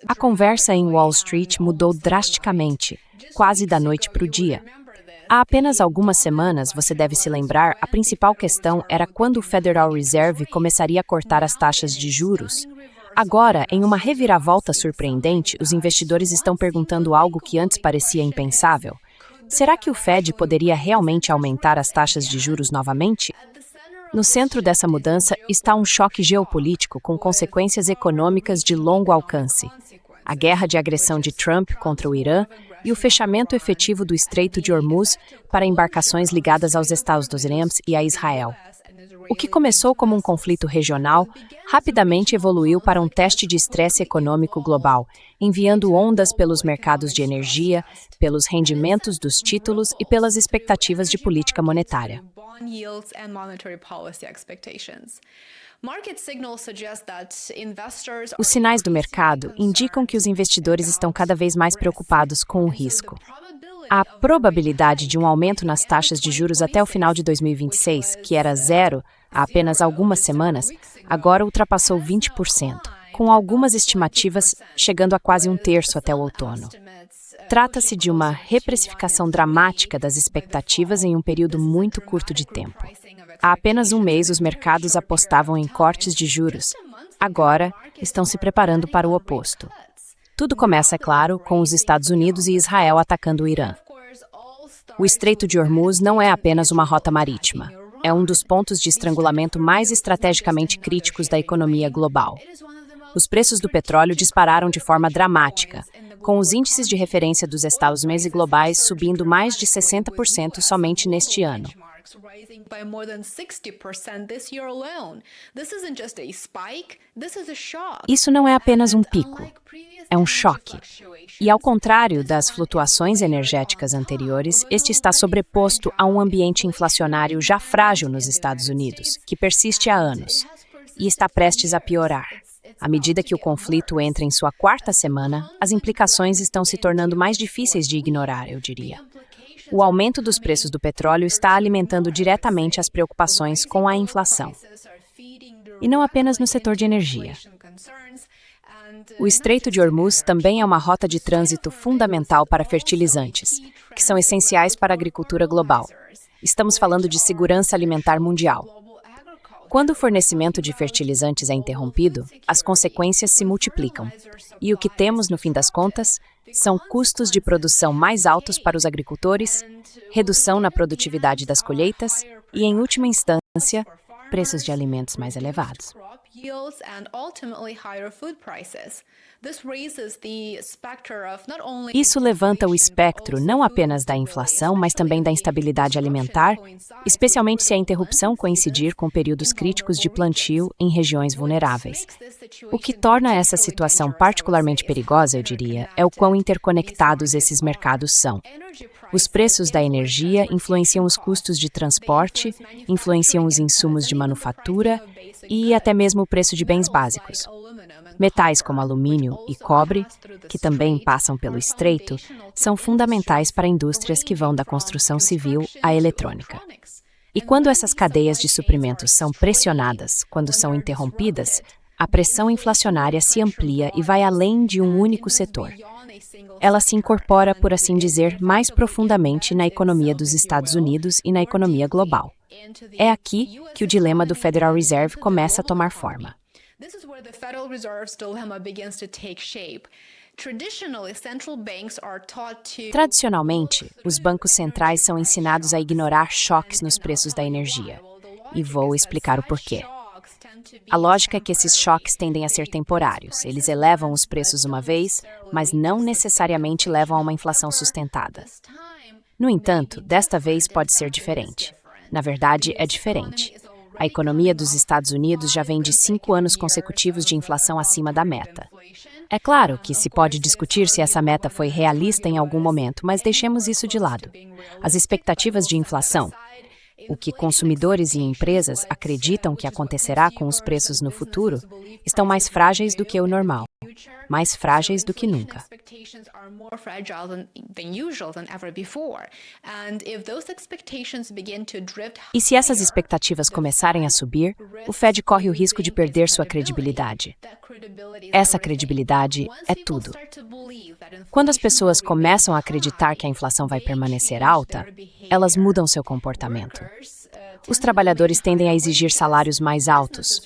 A conversa em Wall Street mudou drasticamente, quase da noite para o dia. Há apenas algumas semanas, você deve se lembrar, a principal questão era quando o Federal Reserve começaria a cortar as taxas de juros. Agora, em uma reviravolta surpreendente, os investidores estão perguntando algo que antes parecia impensável. Será que o Fed poderia realmente aumentar as taxas de juros novamente? No centro dessa mudança está um choque geopolítico com consequências econômicas de longo alcance. A guerra de agressão de Trump contra o Irã e o fechamento efetivo do Estreito de Hormuz para embarcações ligadas aos Estados Unidos e a Israel. O que começou como um conflito regional, rapidamente evoluiu para um teste de estresse econômico global, enviando ondas pelos mercados de energia, pelos rendimentos dos títulos e pelas expectativas de política monetária. Os sinais do mercado indicam que os investidores estão cada vez mais preocupados com o risco. A probabilidade de um aumento nas taxas de juros até o final de 2026, que era zero há apenas algumas semanas, agora ultrapassou 20%, com algumas estimativas chegando a quase um terço até o outono. Trata-se de uma reprecificação dramática das expectativas em um período muito curto de tempo. Há apenas um mês, os mercados apostavam em cortes de juros. Agora, estão se preparando para o oposto. Tudo começa, é claro, com os Estados Unidos e Israel atacando o Irã. O Estreito de Hormuz não é apenas uma rota marítima. É um dos pontos de estrangulamento mais estrategicamente críticos da economia global. Os preços do petróleo dispararam de forma dramática, com os índices de referência dos Estados Unidos e globais subindo mais de 60% somente neste ano. Isso não é apenas um pico, é um choque. E ao contrário das flutuações energéticas anteriores, este está sobreposto a um ambiente inflacionário já frágil nos Estados Unidos, que persiste há anos, e está prestes a piorar. À medida que o conflito entra em sua quarta semana, as implicações estão se tornando mais difíceis de ignorar, eu diria. O aumento dos preços do petróleo está alimentando diretamente as preocupações com a inflação. E não apenas no setor de energia. O Estreito de Hormuz também é uma rota de trânsito fundamental para fertilizantes, que são essenciais para a agricultura global. Estamos falando de segurança alimentar mundial. Quando o fornecimento de fertilizantes é interrompido, as consequências se multiplicam. E o que temos, no fim das contas, são custos de produção mais altos para os agricultores, redução na produtividade das colheitas e, em última instância, preços de alimentos mais elevados. Isso levanta o espectro não apenas da inflação, mas também da instabilidade alimentar, especialmente se a interrupção coincidir com períodos críticos de plantio em regiões vulneráveis. O que torna essa situação particularmente perigosa, eu diria, é o quão interconectados esses mercados são. Os preços da energia influenciam os custos de transporte, influenciam os insumos de manufatura e até mesmo o preço de bens básicos. Metais como alumínio e cobre, que também passam pelo estreito, são fundamentais para indústrias que vão da construção civil à eletrônica. E quando essas cadeias de suprimentos são pressionadas, quando são interrompidas, a pressão inflacionária se amplia e vai além de um único setor. Ela se incorpora, por assim dizer, mais profundamente na economia dos Estados Unidos e na economia global. É aqui que o dilema do Federal Reserve começa a tomar forma. Tradicionalmente, os bancos centrais são ensinados a ignorar choques nos preços da energia. E vou explicar o porquê. A lógica é que esses choques tendem a ser temporários. Eles elevam os preços uma vez, mas não necessariamente levam a uma inflação sustentada. No entanto, desta vez pode ser diferente. Na verdade, é diferente. A economia dos Estados Unidos já vem de 5 anos consecutivos de inflação acima da meta. É claro que se pode discutir se essa meta foi realista em algum momento, mas deixemos isso de lado. As expectativas de inflação. o que consumidores e empresas acreditam que acontecerá com os preços no futuro, estão mais frágeis do que o normal, mais frágeis do que nunca. E se essas expectativas começarem a subir, o Fed corre o risco de perder sua credibilidade. Essa credibilidade é tudo. Quando as pessoas começam a acreditar que a inflação vai permanecer alta, elas mudam seu comportamento. Os trabalhadores tendem a exigir salários mais altos.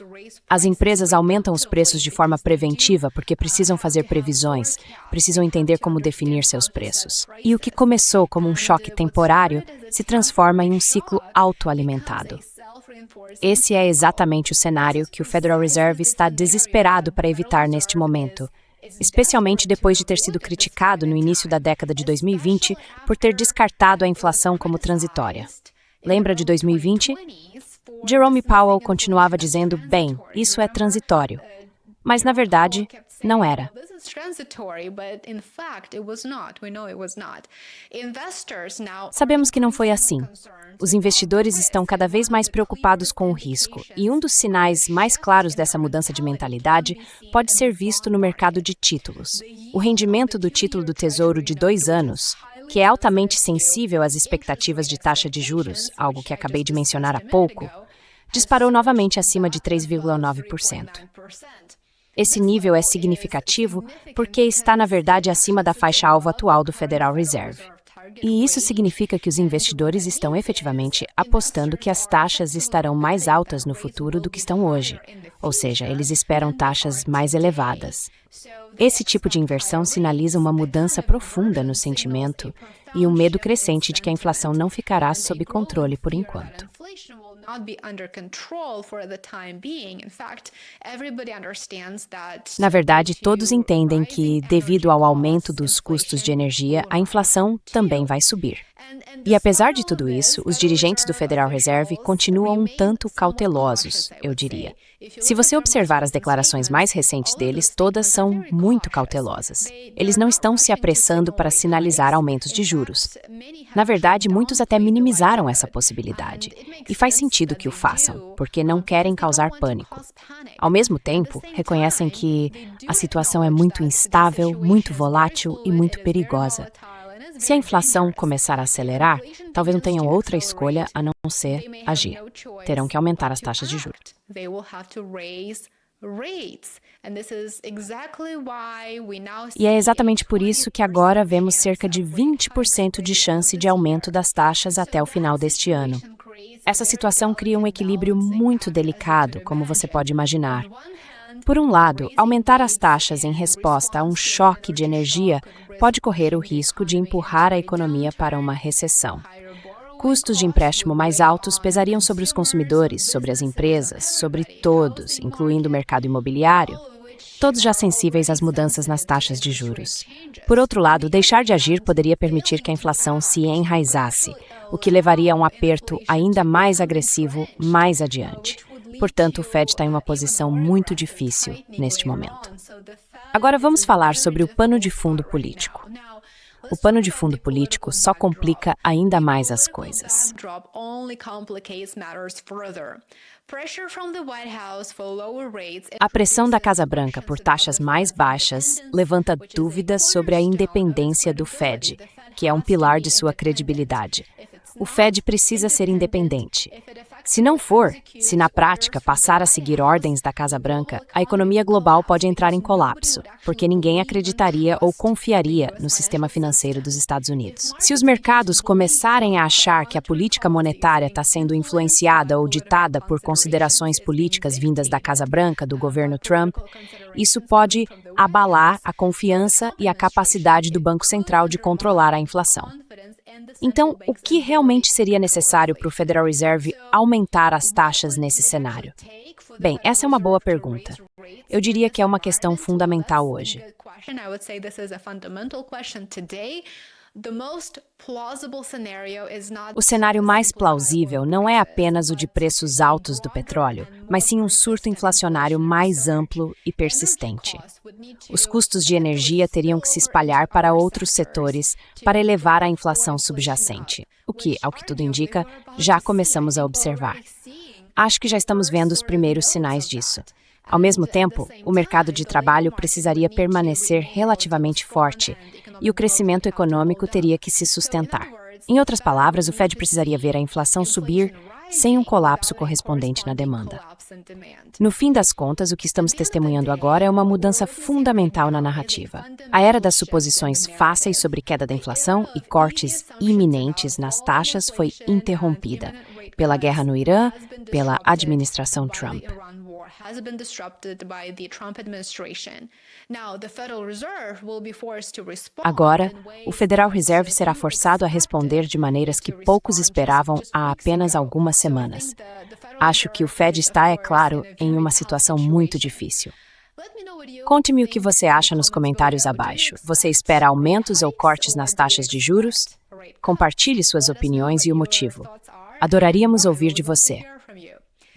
As empresas aumentam os preços de forma preventiva porque precisam fazer previsões, precisam entender como definir seus preços. E o que começou como um choque temporário se transforma em um ciclo autoalimentado. Esse é exatamente o cenário que o Federal Reserve está desesperado para evitar neste momento, especialmente depois de ter sido criticado no início da década de 2020 por ter descartado a inflação como transitória. Lembra de 2020? Jerome Powell continuava dizendo, bem, isso é transitório. Mas, na verdade, não era. Sabemos que não foi assim. Os investidores estão cada vez mais preocupados com o risco, e um dos sinais mais claros dessa mudança de mentalidade pode ser visto no mercado de títulos. O rendimento do título do Tesouro de 2 anos, que é altamente sensível às expectativas de taxa de juros, algo que acabei de mencionar há pouco, disparou novamente acima de 3,9%. Esse nível é significativo porque está, na verdade, acima da faixa-alvo atual do Federal Reserve. E isso significa que os investidores estão efetivamente apostando que as taxas estarão mais altas no futuro do que estão hoje, ou seja, eles esperam taxas mais elevadas. Esse tipo de inversão sinaliza uma mudança profunda no sentimento e um medo crescente de que a inflação não ficará sob controle por enquanto. Na verdade, todos entendem que, devido ao aumento dos custos de energia, a inflação também vai subir. E apesar de tudo isso, os dirigentes do Federal Reserve continuam um tanto cautelosos, eu diria. Se você observar as declarações mais recentes deles, todas são muito cautelosas. Eles não estão se apressando para sinalizar aumentos de juros. Na verdade, muitos até minimizaram essa possibilidade. E faz sentido que o façam, porque não querem causar pânico. Ao mesmo tempo, reconhecem que a situação é muito instável, muito volátil e muito perigosa. Se a inflação começar a acelerar, talvez não tenham outra escolha a não ser agir. Terão que aumentar as taxas de juros. E é exatamente por isso que agora vemos cerca de 20% de chance de aumento das taxas até o final deste ano. Essa situação cria um equilíbrio muito delicado, como você pode imaginar. Por um lado, aumentar as taxas em resposta a um choque de energia pode correr o risco de empurrar a economia para uma recessão. Custos de empréstimo mais altos pesariam sobre os consumidores, sobre as empresas, sobre todos, incluindo o mercado imobiliário, todos já sensíveis às mudanças nas taxas de juros. Por outro lado, deixar de agir poderia permitir que a inflação se enraizasse, o que levaria a um aperto ainda mais agressivo mais adiante. Portanto, o Fed está em uma posição muito difícil neste momento. Agora vamos falar sobre o pano de fundo político. O pano de fundo político só complica ainda mais as coisas. A pressão da Casa Branca por taxas mais baixas levanta dúvidas sobre a independência do Fed, que é um pilar de sua credibilidade. O Fed precisa ser independente. Se não for, se na prática passar a seguir ordens da Casa Branca, a economia global pode entrar em colapso, porque ninguém acreditaria ou confiaria no sistema financeiro dos Estados Unidos. Se os mercados começarem a achar que a política monetária está sendo influenciada ou ditada por considerações políticas vindas da Casa Branca, do governo Trump, isso pode abalar a confiança e a capacidade do Banco Central de controlar a inflação. Então, o que realmente seria necessário para o Federal Reserve aumentar as taxas nesse cenário? Bem, essa é uma boa pergunta. Eu diria que é uma questão fundamental hoje. O cenário mais plausível não é apenas o de preços altos do petróleo, mas sim um surto inflacionário mais amplo e persistente. Os custos de energia teriam que se espalhar para outros setores para elevar a inflação subjacente, o que, ao que tudo indica, já começamos a observar. Acho que já estamos vendo os primeiros sinais disso. Ao mesmo tempo, o mercado de trabalho precisaria permanecer relativamente forte e o crescimento econômico teria que se sustentar. Em outras palavras, o Fed precisaria ver a inflação subir sem um colapso correspondente na demanda. No fim das contas, o que estamos testemunhando agora é uma mudança fundamental na narrativa. A era das suposições fáceis sobre queda da inflação e cortes iminentes nas taxas foi interrompida pela guerra no Irã, pela administração Trump. Agora, o Federal Reserve será forçado a responder de maneiras que poucos esperavam há apenas algumas semanas. Acho que o Fed está, é claro, em uma situação muito difícil. Conte-me o que você acha nos comentários abaixo. Você espera aumentos ou cortes nas taxas de juros? Compartilhe suas opiniões e o motivo. Adoraríamos ouvir de você.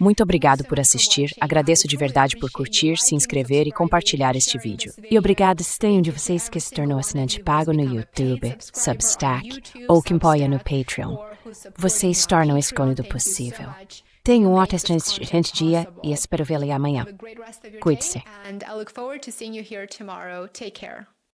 Muito obrigado por assistir, agradeço de verdade por curtir, se inscrever e compartilhar este vídeo. E obrigado se tem um de vocês que se tornou assinante pago no YouTube, Substack ou que apoia no Patreon. Vocês tornam esse cômodo possível. Tenha um ótimo dia e espero vê-lo amanhã. Cuide-se.